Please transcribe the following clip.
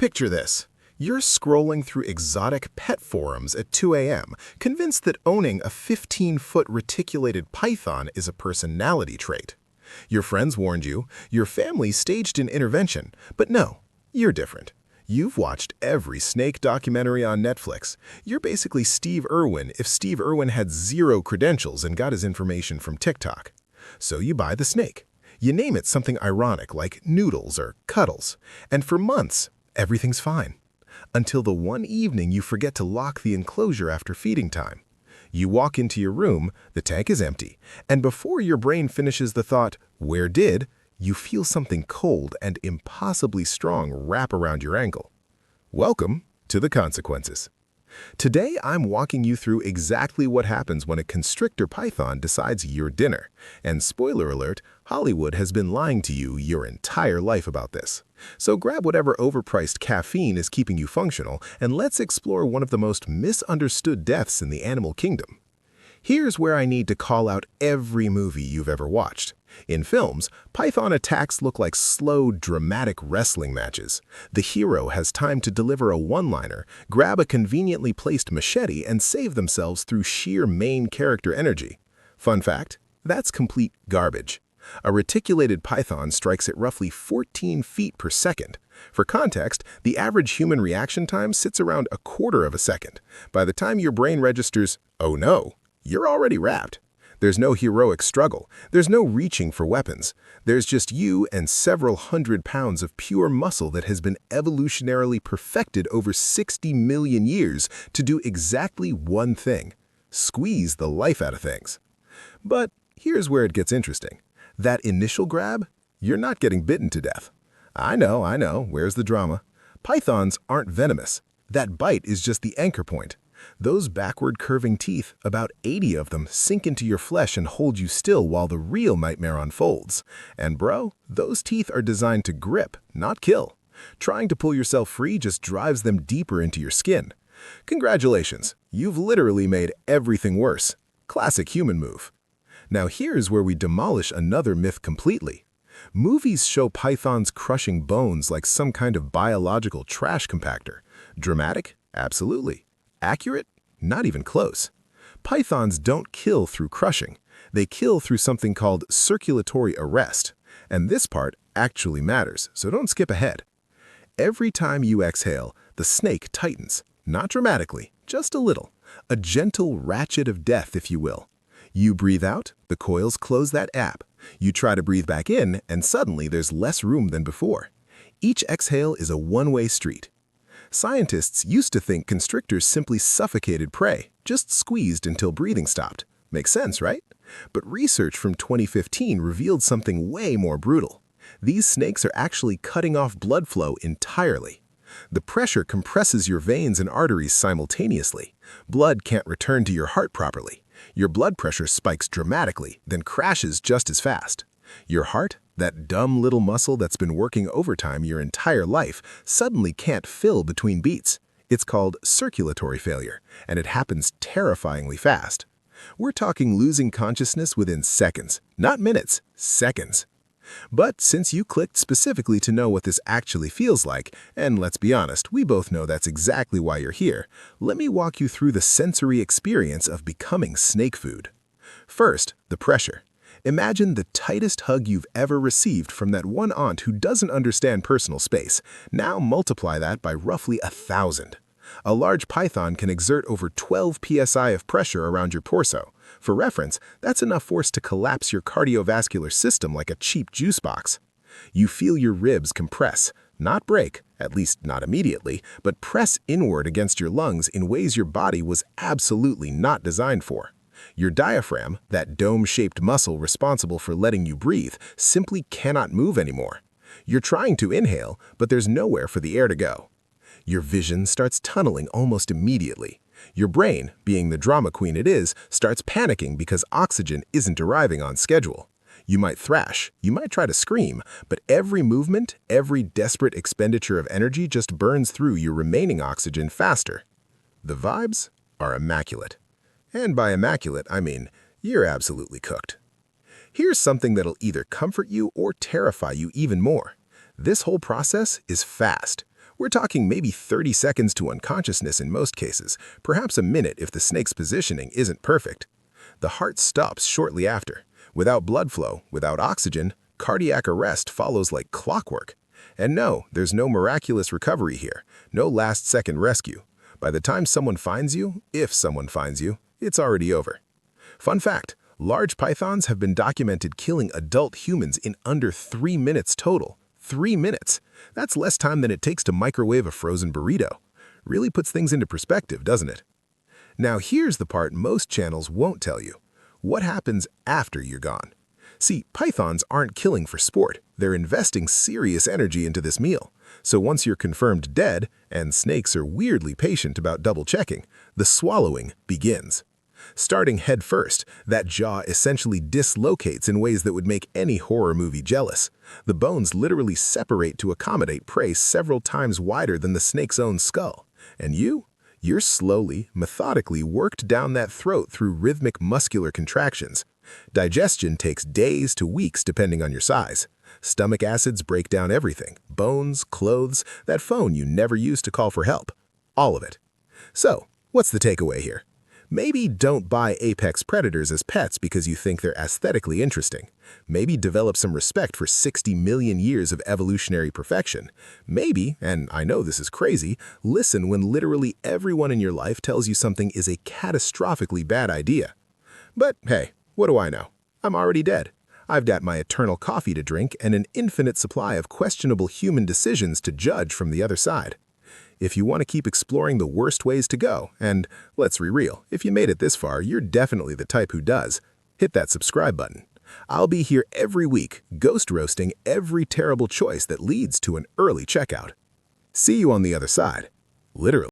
Picture this. You're scrolling through exotic pet forums at 2 a.m., convinced that owning a 15-foot reticulated python is a personality trait. Your friends warned you, your family staged an intervention, but no, you're different. You've watched every snake documentary on Netflix. You're basically Steve Irwin if Steve Irwin had zero credentials and got his information from TikTok. So you buy the snake. You name it something ironic like Noodles or Cuddles, and for months, everything's fine. Until the one evening you forget to lock the enclosure after feeding time. You walk into your room, the tank is empty, and before your brain finishes the thought, "Where did?" you feel something cold and impossibly strong wrap around your ankle. Welcome to the consequences. Today, I'm walking you through exactly what happens when a constrictor python decides your dinner. And spoiler alert, Hollywood has been lying to you your entire life about this. So grab whatever overpriced caffeine is keeping you functional, and let's explore one of the most misunderstood deaths in the animal kingdom. Here's where I need to call out every movie you've ever watched. In films, python attacks look like slow, dramatic wrestling matches. The hero has time to deliver a one-liner, grab a conveniently placed machete, and save themselves through sheer main character energy. Fun fact, that's complete garbage. A reticulated python strikes at roughly 14 feet per second. For context, the average human reaction time sits around a quarter of a second. By the time your brain registers, "Oh no," you're already wrapped. There's no heroic struggle. There's no reaching for weapons. There's just you and several hundred pounds of pure muscle that has been evolutionarily perfected over 60 million years to do exactly one thing: squeeze the life out of things. But here's where it gets interesting. That initial grab, you're not getting bitten to death. I know, where's the drama? Pythons aren't venomous. That bite is just the anchor point. Those backward curving teeth, about 80 of them, sink into your flesh and hold you still while the real nightmare unfolds. And bro, those teeth are designed to grip, not kill. Trying to pull yourself free just drives them deeper into your skin. Congratulations, you've literally made everything worse. Classic human move. Now here's where we demolish another myth completely. Movies show pythons crushing bones like some kind of biological trash compactor. Dramatic? Absolutely. Accurate? Not even close. Pythons don't kill through crushing. They kill through something called circulatory arrest. And this part actually matters, so don't skip ahead. Every time you exhale, the snake tightens. Not dramatically, just a little. A gentle ratchet of death, if you will. You breathe out, the coils close that gap. You try to breathe back in, and suddenly there's less room than before. Each exhale is a one-way street. Scientists used to think constrictors simply suffocated prey, just squeezed until breathing stopped. Makes sense, right? But research from 2015 revealed something way more brutal. These snakes are actually cutting off blood flow entirely. The pressure compresses your veins and arteries simultaneously. Blood can't return to your heart properly. Your blood pressure spikes dramatically, then crashes just as fast. Your heart, that dumb little muscle that's been working overtime your entire life, suddenly can't fill between beats. It's called circulatory failure, and it happens terrifyingly fast. We're talking losing consciousness within seconds, not minutes, seconds. But since you clicked specifically to know what this actually feels like, and let's be honest, we both know that's exactly why you're here, let me walk you through the sensory experience of becoming snake food. First, the pressure. Imagine the tightest hug you've ever received from that one aunt who doesn't understand personal space. Now multiply that by roughly 1,000. A large python can exert over 12 psi of pressure around your torso. For reference, that's enough force to collapse your cardiovascular system like a cheap juice box. You feel your ribs compress, not break, at least not immediately, but press inward against your lungs in ways your body was absolutely not designed for. Your diaphragm, that dome-shaped muscle responsible for letting you breathe, simply cannot move anymore. You're trying to inhale, but there's nowhere for the air to go. Your vision starts tunneling almost immediately. Your brain, being the drama queen it is, starts panicking because oxygen isn't arriving on schedule. You might thrash, you might try to scream, but every movement, every desperate expenditure of energy just burns through your remaining oxygen faster. The vibes are immaculate. And by immaculate, I mean you're absolutely cooked. Here's something that'll either comfort you or terrify you even more. This whole process is fast. We're talking maybe 30 seconds to unconsciousness in most cases, perhaps a minute if the snake's positioning isn't perfect. The heart stops shortly after. Without blood flow, without oxygen, cardiac arrest follows like clockwork. And no, there's no miraculous recovery here, no last-second rescue. By the time someone finds you, if someone finds you, it's already over. Fun fact, large pythons have been documented killing adult humans in under 3 minutes total. 3 minutes! That's less time than it takes to microwave a frozen burrito. Really puts things into perspective, doesn't it? Now here's the part most channels won't tell you. What happens after you're gone? See, pythons aren't killing for sport. They're investing serious energy into this meal. So once you're confirmed dead, and snakes are weirdly patient about double-checking, the swallowing begins. Starting head first, that jaw essentially dislocates in ways that would make any horror movie jealous. The bones literally separate to accommodate prey several times wider than the snake's own skull. And you're slowly, methodically worked down that throat through rhythmic muscular contractions. Digestion takes days to weeks depending on your size. Stomach acids break down everything, bones, clothes, that phone you never used to call for help. All of it. So, what's the takeaway here? Maybe don't buy apex predators as pets because you think they're aesthetically interesting. Maybe develop some respect for 60 million years of evolutionary perfection. Maybe, and I know this is crazy, listen when literally everyone in your life tells you something is a catastrophically bad idea. But hey, what do I know? I'm already dead. I've got my eternal coffee to drink and an infinite supply of questionable human decisions to judge from the other side. If you want to keep exploring the worst ways to go, and let's be real, if you made it this far, you're definitely the type who does, hit that subscribe button. I'll be here every week, ghost roasting every terrible choice that leads to an early checkout. See you on the other side. Literally.